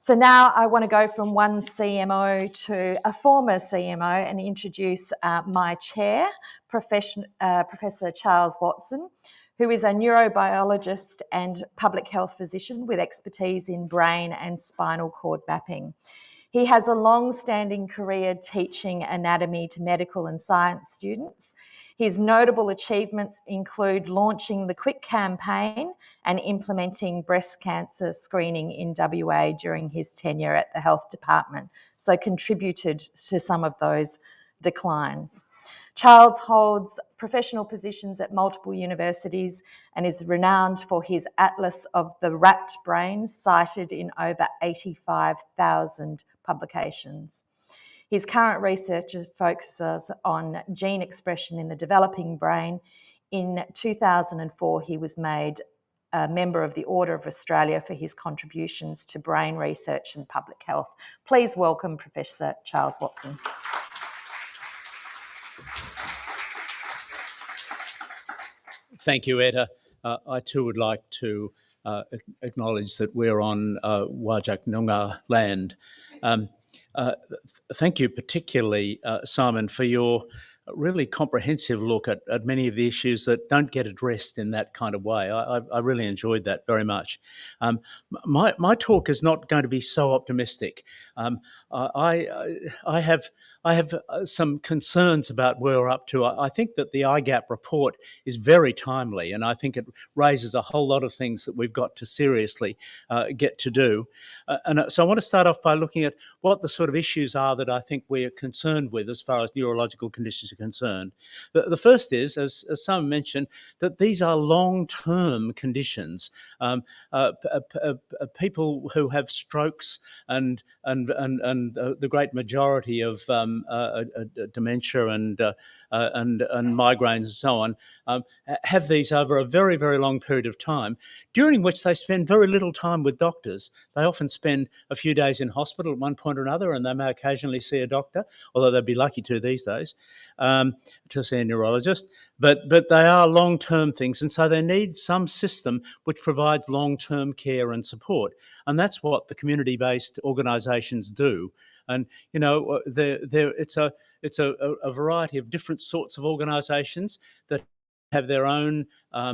So now I want to go from one CMO to a former CMO and introduce my chair, Professor Charles Watson, who is a neurobiologist and public health physician with expertise in brain and spinal cord mapping. He has a long-standing career teaching anatomy to medical and science students. His notable achievements include launching the Quick campaign and implementing breast cancer screening in WA during his tenure at the health department, so contributed to some of those declines. Charles holds professional positions at multiple universities and is renowned for his Atlas of the Rat Brain, cited in over 85,000 publications. His current research focuses on gene expression in the developing brain. In 2004, he was made a member of the Order of Australia for his contributions to brain research and public health. Please welcome Professor Charles Watson. Thank you, Etta. I too would like to acknowledge that we're on Wajak Noongar land. Thank you particularly, Simon, for your really comprehensive look at many of the issues that don't get addressed in that kind of way. I really enjoyed that very much. My talk is not going to be so optimistic. I have some concerns about where we're up to. I think that the IGAP report is very timely, and I think it raises a whole lot of things that we've got to seriously get to do. So I want to start off by looking at what the sort of issues are that I think we're concerned with as far as neurological conditions are concerned. The first is, as Simon mentioned, that these are long-term conditions. People who have strokes and the great majority of dementia and migraines and so on have these over a very, very long period of time, during which they spend very little time with doctors. They often spend a few days in hospital at one point or another, and they may occasionally see a doctor, although they'd be lucky to these days, to see a neurologist. But they are long-term things, and so they need some system which provides long-term care and support. And that's what the community-based organisations do. And you know, it's a variety of different sorts of organisations that have their own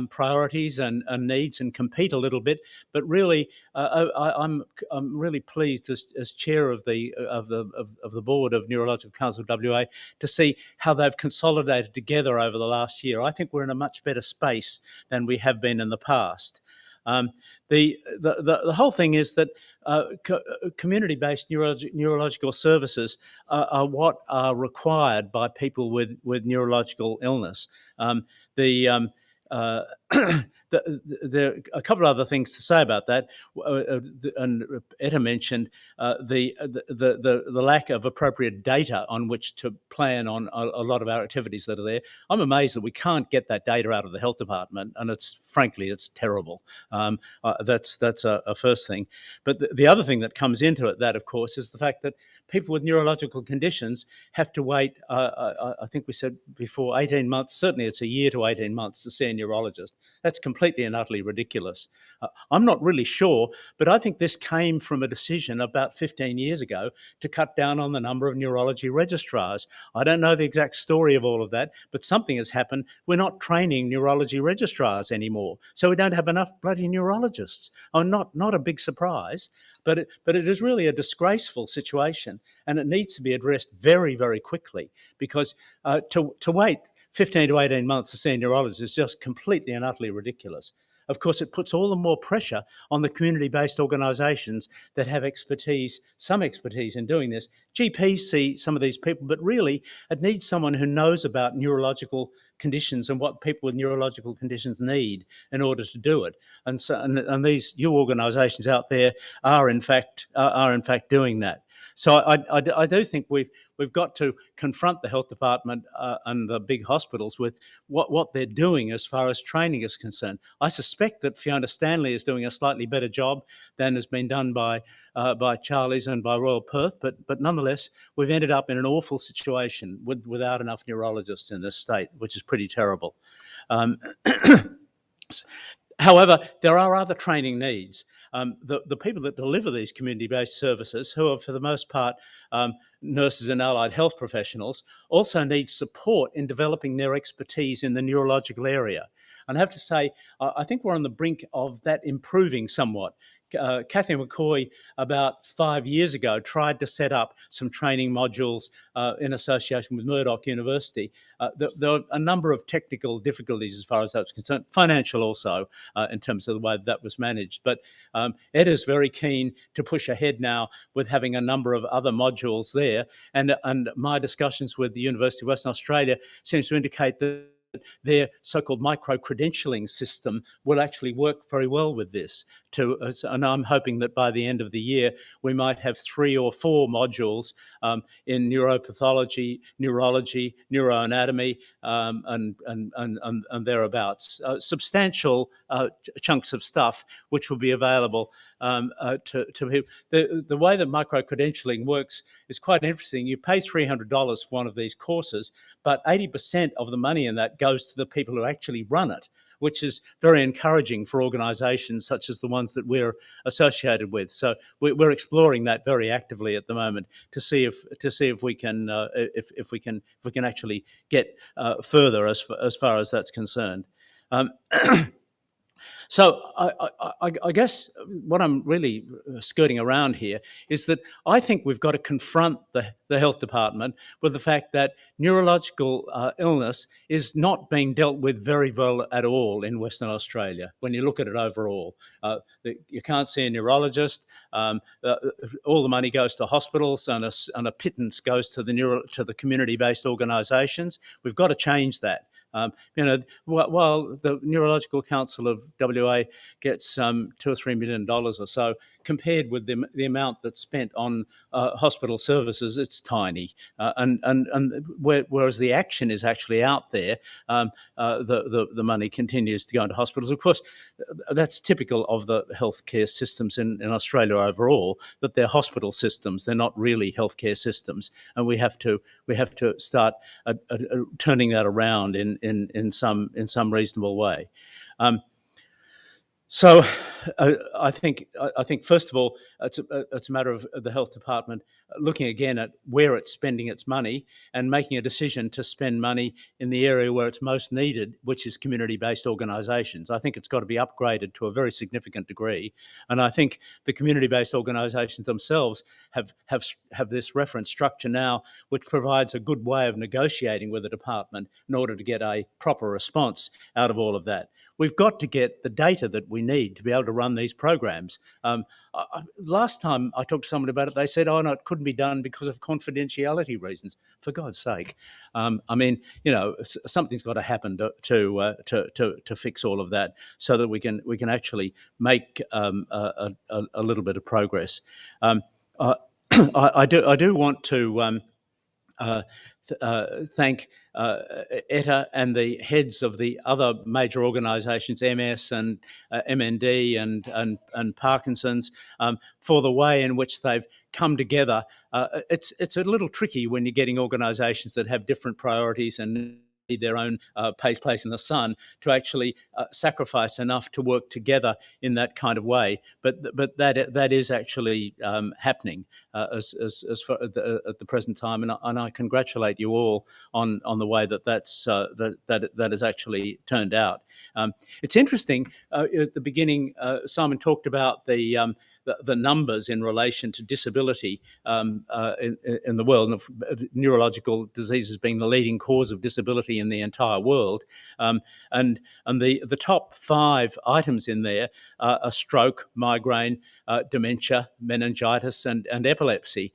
priorities and needs and compete a little bit, but really, I'm really pleased as chair of the board of Neurological Council of WA to see how they've consolidated together over the last year. I think we're in a much better space than we have been in the past. The whole thing is that community-based neurological services are what are required by people with neurological illness. There are a couple of other things to say about that, and Etta mentioned the lack of appropriate data on which to plan on a lot of our activities that are there. I'm amazed that we can't get that data out of the health department, and frankly it's terrible. That's a first thing. But the other thing that comes into that, of course, is the fact that people with neurological conditions have to wait, I think we said before, 18 months, certainly it's a year to 18 months to see a neurologist. That's completely and utterly ridiculous. I'm not really sure, but I think this came from a decision about 15 years ago to cut down on the number of neurology registrars. I don't know the exact story of all of that, but something has happened. We're not training neurology registrars anymore, so we don't have enough bloody neurologists. Not a big surprise, but it is really a disgraceful situation, and it needs to be addressed very, very quickly, because to wait 15 to 18 months to see a neurologist is just completely and utterly ridiculous. Of course, it puts all the more pressure on the community-based organisations that have some expertise in doing this. GPs see some of these people, but really it needs someone who knows about neurological conditions and what people with neurological conditions need in order to do it. And so, and these new organisations out there are in fact doing that. So I do think we've got to confront the health department and the big hospitals with what they're doing as far as training is concerned. I suspect that Fiona Stanley is doing a slightly better job than has been done by Charlie's and by Royal Perth, but nonetheless, we've ended up in an awful situation without enough neurologists in this state, which is pretty terrible. However, there are other training needs. the people that deliver these community-based services, who are for the most part nurses and allied health professionals, also need support in developing their expertise in the neurological area. And I have to say, I think we're on the brink of that improving somewhat. Kathy McCoy, about 5 years ago, tried to set up some training modules in association with Murdoch University. There were a number of technical difficulties as far as that was concerned, financial also, in terms of the way that was managed. But Ed is very keen to push ahead now with having a number of other modules there. And my discussions with the University of Western Australia seems to indicate that their so-called micro-credentialing system will actually work very well with this. And I'm hoping that by the end of the year, we might have 3 or 4 modules in neuropathology, neurology, neuroanatomy, and thereabouts. Substantial chunks of stuff which will be available to people. The way that micro-credentialing works is quite interesting. You pay $300 for one of these courses, but 80% of the money in that goes to the people who actually run it, which is very encouraging for organisations such as the ones that we're associated with. So we're exploring that very actively at the moment to see if we can actually get further as far as that's concerned. So I guess what I'm really skirting around here is that I think we've got to confront the health department with the fact that neurological illness is not being dealt with very well at all in Western Australia when you look at it overall. You can't see a neurologist. All the money goes to hospitals, and a pittance goes to the community-based organisations. We've got to change that. While the Neurological Council of WA gets $2 or $3 million or so, compared with the amount that's spent on hospital services, it's tiny. Whereas the action is actually out there, the money continues to go into hospitals. Of course, that's typical of the healthcare systems in Australia overall, that they're hospital systems. They're not really healthcare systems, and we have to start turning that around in some reasonable way. So I think first of all, it's a matter of the health department looking again at where it's spending its money and making a decision to spend money in the area where it's most needed, which is community-based organisations. I think it's got to be upgraded to a very significant degree, and I think the community-based organisations themselves have this reference structure now, which provides a good way of negotiating with the department in order to get a proper response out of all of that. We've got to get the data that we need to be able to run these programs. Last time I talked to someone about it, they said, "Oh no, it couldn't be done because of confidentiality reasons." For God's sake, something's got to happen to fix all of that, so that we can actually make a little bit of progress. I do want to thank ETA and the heads of the other major organisations, MS and MND and Parkinson's, for the way in which they've come together. It's a little tricky when you're getting organisations that have different priorities and need their own place in the sun to actually sacrifice enough to work together in that kind of way. But that is actually happening as far at the present time, and I congratulate you all on the way that has actually turned out. It's interesting. At the beginning, Simon talked about the numbers in relation to disability in the world, and neurological diseases being the leading cause of disability in the entire world. And the top 5 items in there are stroke, migraine, dementia, meningitis, and epilepsy.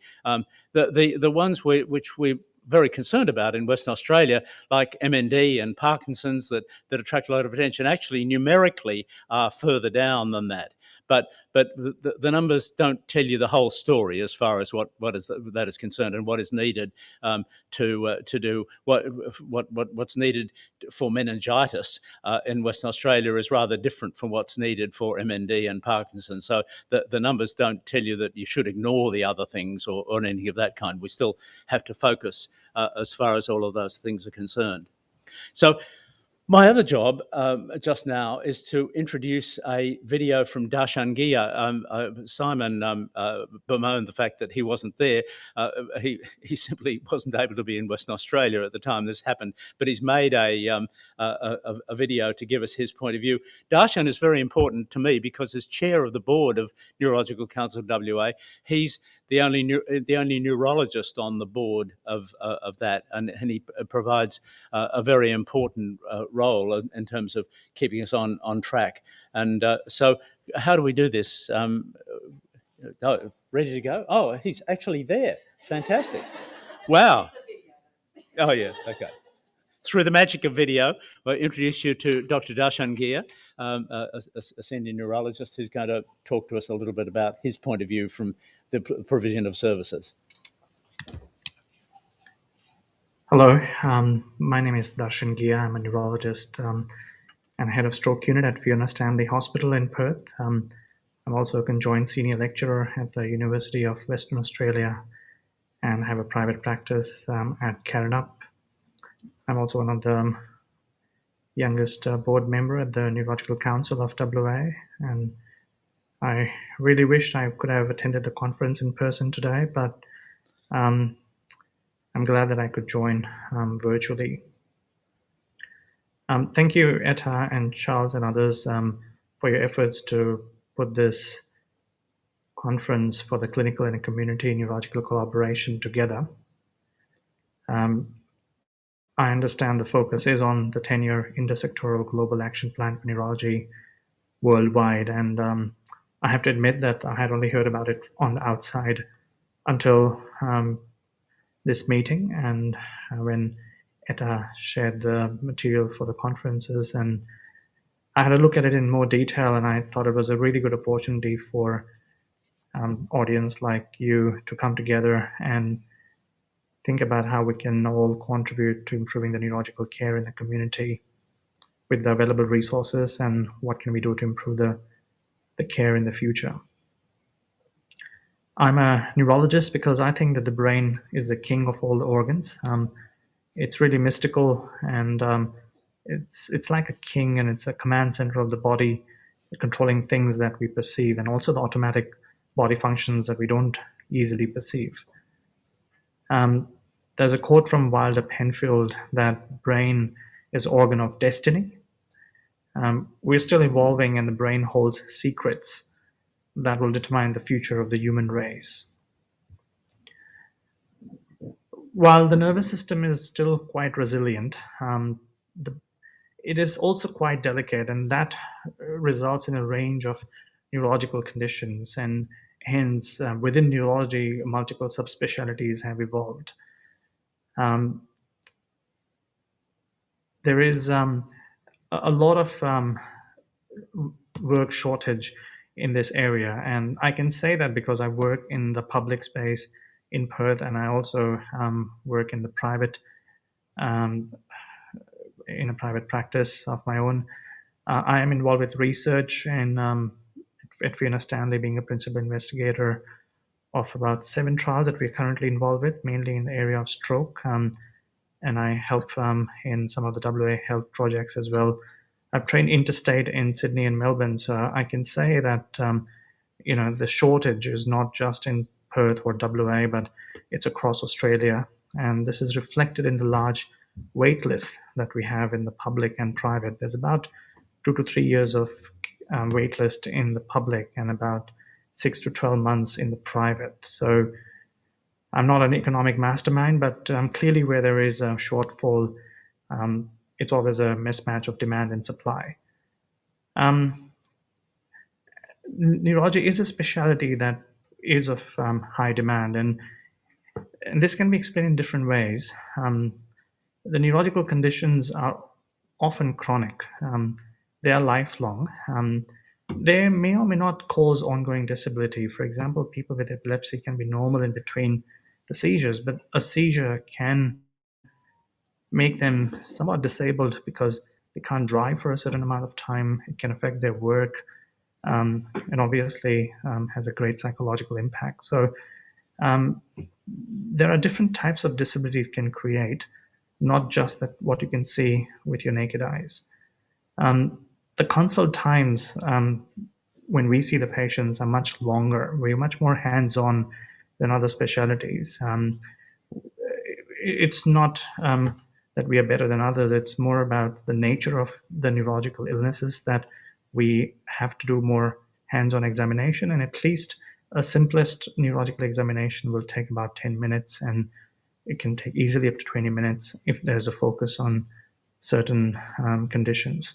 The ones which we're very concerned about in Western Australia, like MND and Parkinson's, that attract a lot of attention, actually numerically are further down than that. But the numbers don't tell you the whole story as far as that is concerned, and what is needed to do what's needed for meningitis in Western Australia is rather different from what's needed for MND and Parkinson's. So the numbers don't tell you that you should ignore the other things or anything of that kind. We still have to focus as far as all of those things are concerned. So My other job just now is to introduce a video from Darshan Ghia. Simon bemoaned the fact that he wasn't there. He simply wasn't able to be in Western Australia at the time this happened, but he's made a video to give us his point of view. Darshan is very important to me because as chair of the board of Neurological Council of WA, he's the only neurologist on the board of that, and he provides a very important role in terms of keeping us on track. And so, how do we do this? Ready to go? Oh, he's actually there. Fantastic! Wow. Oh yeah. Okay. Through the magic of video, I'll introduce you to Dr. Darshan Ghia, a senior neurologist who's going to talk to us a little bit about his point of view from the provision of services. Hello, my name is Darshan Ghia. I'm a neurologist and head of stroke unit at Fiona Stanley Hospital in Perth. I'm also a conjoined senior lecturer at the University of Western Australia and have a private practice at Karrinyup. I'm also one of the youngest board member at the Neurological Council of WA, and I really wished I could have attended the conference in person today, but I'm glad that I could join virtually. Thank you, Etta and Charles and others for your efforts to put this conference for the clinical and community neurological collaboration together. I understand the focus is on the 10-year intersectoral global action plan for neurology worldwide, and I have to admit that I had only heard about it on the outside until this meeting, and when Etta shared the material for the conferences, and I had a look at it in more detail, and I thought it was a really good opportunity for audience like you to come together and think about how we can all contribute to improving the neurological care in the community with the available resources, and what can we do to improve the care in the future. I'm a neurologist because I think that the brain is the king of all the organs. It's really mystical, and it's like a king, and it's a command center of the body, controlling things that we perceive, and also the automatic body functions that we don't easily perceive. There's a quote from Wilder Penfield that brain is organ of destiny. We're still evolving, and the brain holds secrets that will determine the future of the human race. While the nervous system is still quite resilient, it is also quite delicate, and that results in a range of neurological conditions, and hence within neurology, multiple subspecialties have evolved. There is a lot of work shortage in this area, and I can say that because I work in the public space in Perth, and I also work in the private in a private practice of my own. I am involved with research and at Fiona Stanley, being a principal investigator of about 7 trials that we're currently involved with, mainly in the area of stroke, and I help in some of the WA health projects as well. I've trained interstate in Sydney and Melbourne, so I can say that the shortage is not just in Perth or WA, but it's across Australia, and this is reflected in the large wait lists that we have in the public and private. There's about 2 to 3 years of wait list in the public, and about 6 to 12 months in the private. So I'm not an economic mastermind, but clearly where there is a shortfall, it's always a mismatch of demand and supply. Neurology is a specialty that is of high demand, and this can be explained in different ways. The neurological conditions are often chronic. They are lifelong. They may or may not cause ongoing disability. For example, people with epilepsy can be normal in between the seizures, but a seizure can make them somewhat disabled because they can't drive for a certain amount of time. It can affect their work, and obviously has a great psychological impact. So there are different types of disability it can create. not just that what you can see with your naked eyes. The consult times when we see the patients are much longer. We're much more hands-on than other specialties. It's not that we are better than others. It's more about the nature of the neurological illnesses that we have to do more hands-on examination, and at least a simplest neurological examination will take about 10 minutes, and it can take easily up to 20 minutes if there's a focus on certain conditions.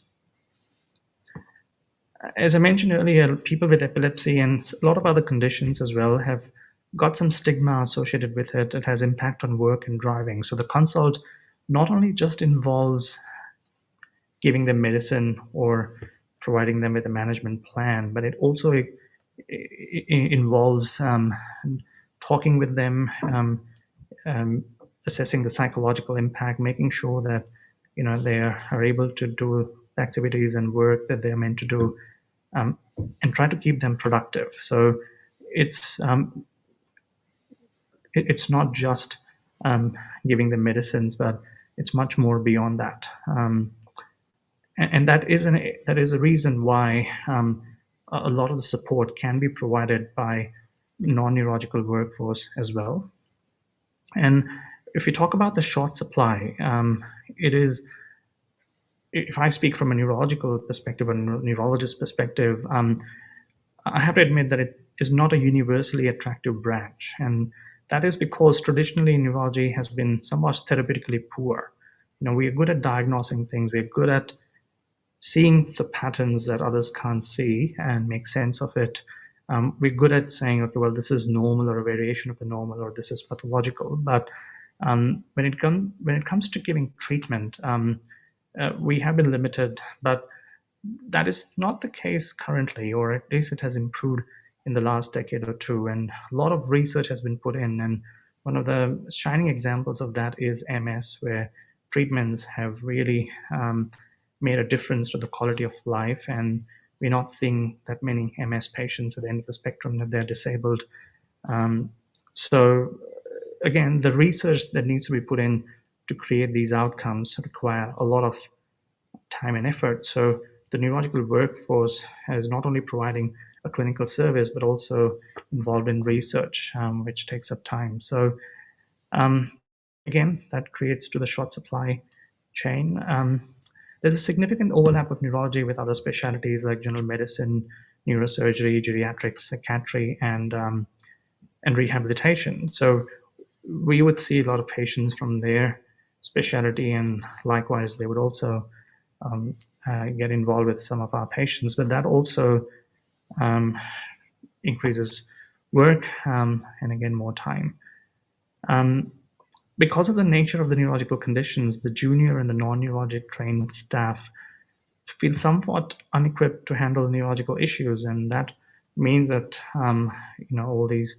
As I mentioned earlier, people with epilepsy and a lot of other conditions as well have got some stigma associated with it. It has impact on work and driving. So the consult not only just involves giving them medicine or providing them with a management plan, but it also involves talking with them, assessing the psychological impact, making sure that they are able to do activities and work that they're meant to do, and try to keep them productive. So it's not just giving them medicines, but it's much more beyond that. And that is a reason why a lot of the support can be provided by non-neurological workforce as well. And if you talk about the short supply, it is, if I speak from a neurological perspective or neurologist perspective, I have to admit that it is not a universally attractive branch. And that is because traditionally neurology has been somewhat therapeutically poor. We are good at diagnosing things. We're good at seeing the patterns that others can't see and make sense of it. We're good at saying, okay, well, this is normal or a variation of the normal, or this is pathological. But when it comes to giving treatment, we have been limited. But that is not the case currently, or at least it has improved in the last decade or two. And a lot of research has been put in. And one of the shining examples of that is MS, where treatments have really made a difference to the quality of life. And we're not seeing that many MS patients at the end of the spectrum that they're disabled. So again, the research that needs to be put in to create these outcomes require a lot of time and effort. So the neurological workforce is not only providing a clinical service, but also involved in research, which takes up time. So again, that creates to the short supply chain. There's a significant overlap of neurology with other specialties like general medicine, neurosurgery, geriatrics, psychiatry, and rehabilitation. So we would see a lot of patients from their specialty, and likewise, they would also get involved with some of our patients. But that also increases work and again, more time. Because of the nature of the neurological conditions, the junior and the non-neurologic trained staff feel somewhat unequipped to handle neurological issues, and that means that all these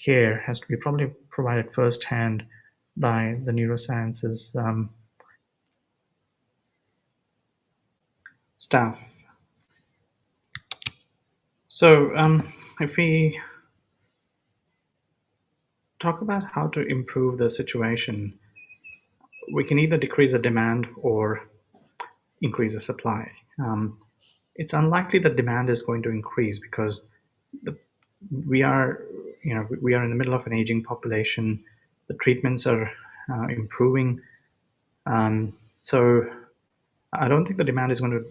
care has to be probably provided firsthand by the neurosciences staff. So if we talk about how to improve the situation, we can either decrease the demand or increase the supply. It's unlikely that demand is going to increase because we are in the middle of an aging population. The treatments are improving. So I don't think the demand is going to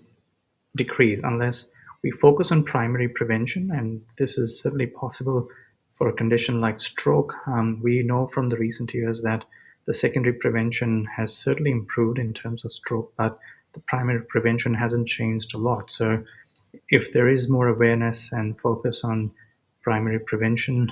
decrease unless we focus on primary prevention, and this is certainly possible for a condition like stroke. We know from the recent years that the secondary prevention has certainly improved in terms of stroke, but the primary prevention hasn't changed a lot. So if there is more awareness and focus on primary prevention,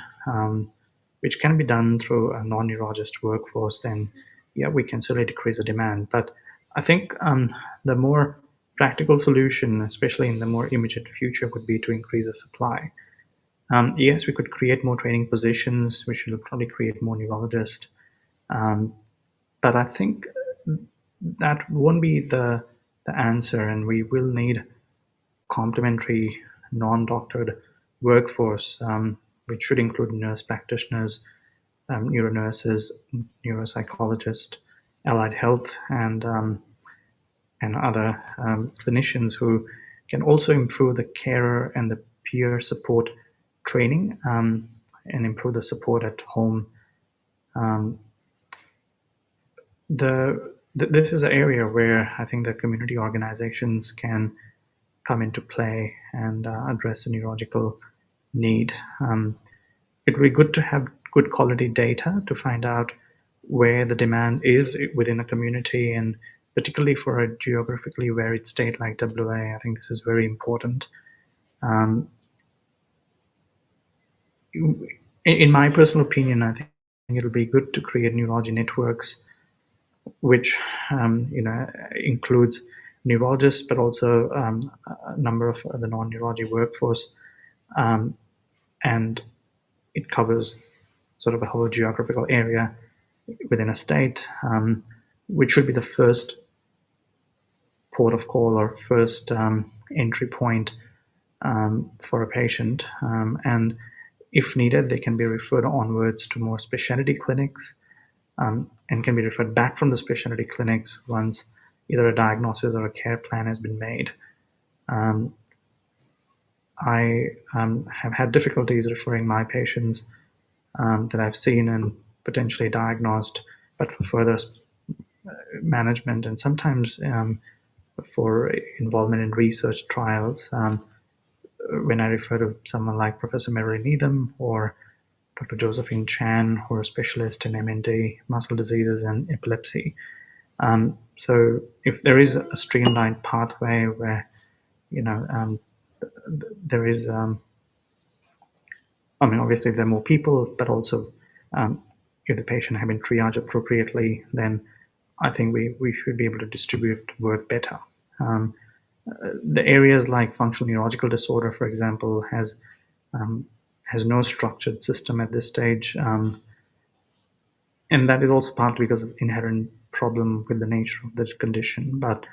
which can be done through a non-neurologist workforce, then yeah, we can certainly decrease the demand. But I think the more practical solution, especially in the more immediate future, would be to increase the supply. Yes, we could create more training positions, which will probably create more neurologists. But I think that won't be the answer, and we will need complementary non-doctored workforce, which should include nurse practitioners, neuronurses, neuropsychologists, allied health and other clinicians who can also improve the carer and the peer support training and improve the support at home. This is an area where I think the community organizations can come into play and address the neurological need. It would be good to have good quality data to find out where the demand is within a community, and particularly for a geographically varied state like WA, I think this is very important. In my personal opinion, I think it'll be good to create neurology networks, which includes neurologists, but also a number of the non-neurology workforce, and it covers sort of a whole geographical area within a state, which should be the first port of call or first entry point for a patient. And if needed, they can be referred onwards to more specialty clinics and can be referred back from the specialty clinics once either a diagnosis or a care plan has been made. I have had difficulties referring my patients that I've seen and potentially diagnosed, but for further management and sometimes for involvement in research trials. When I refer to someone like Professor Mary Needham or Dr. Josephine Chan, who are specialists in MND, muscle diseases, and epilepsy. So if there is a streamlined pathway where, there is, obviously if there are more people, but also if the patient has been triaged appropriately, then I think we should be able to distribute work better. The areas like functional neurological disorder, for example, has no structured system at this stage. And that is also partly because of the inherent problem with the nature of the condition. But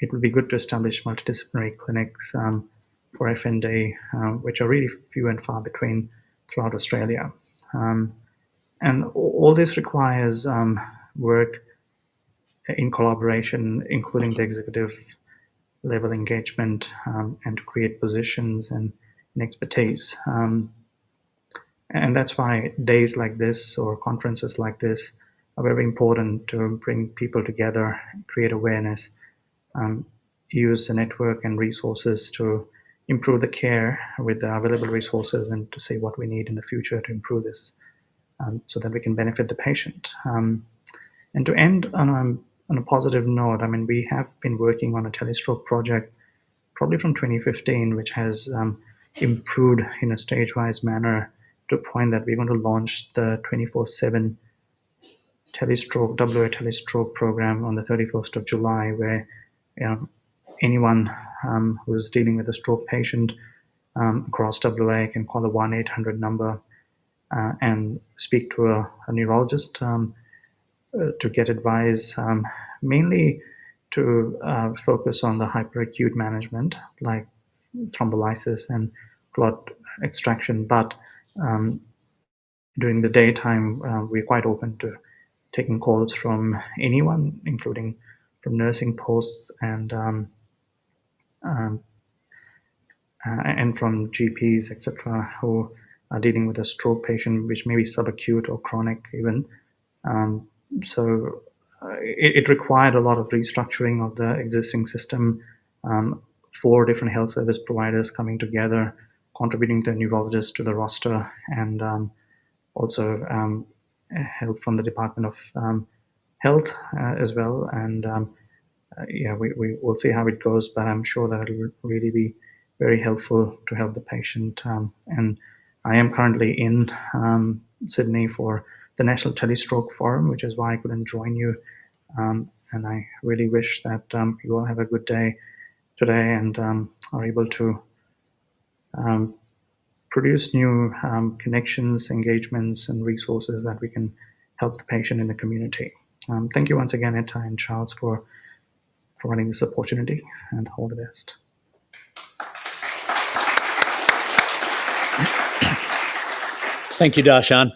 it would be good to establish multidisciplinary clinics for FND, which are really few and far between throughout Australia. And all this requires work in collaboration, including the executive level engagement and to create positions and expertise. And that's why days like this or conferences like this are very important to bring people together, create awareness, use the network and resources to improve the care with the available resources and to see what we need in the future to improve this so that we can benefit the patient. And to end on a positive note, we have been working on a telestroke project probably from 2015, which has improved in a stage-wise manner to a point that we're going to launch the 24/7 telestroke, WA telestroke program on the 31st of July, where anyone who's dealing with a stroke patient across WA can call the 1-800 number and speak to a neurologist to get advice, mainly to focus on the hyperacute management, like thrombolysis and clot extraction. But during the daytime, we're quite open to taking calls from anyone, including from nursing posts and from GPs, etc., who are dealing with a stroke patient, which may be subacute or chronic even. So it required a lot of restructuring of the existing system, 4 different health service providers coming together, contributing the neurologist to the roster, and also help from the Department of Health as well. And we will see how it goes, but I'm sure that it will really be very helpful to help the patient. And I am currently in Sydney for the National Telestroke Forum, which is why I couldn't join you. And I really wish that you all have a good day today and are able to produce new connections, engagements, and resources that we can help the patient in the community. Thank you once again, Etta and Charles, for providing this opportunity, and all the best. Thank you, Darshan.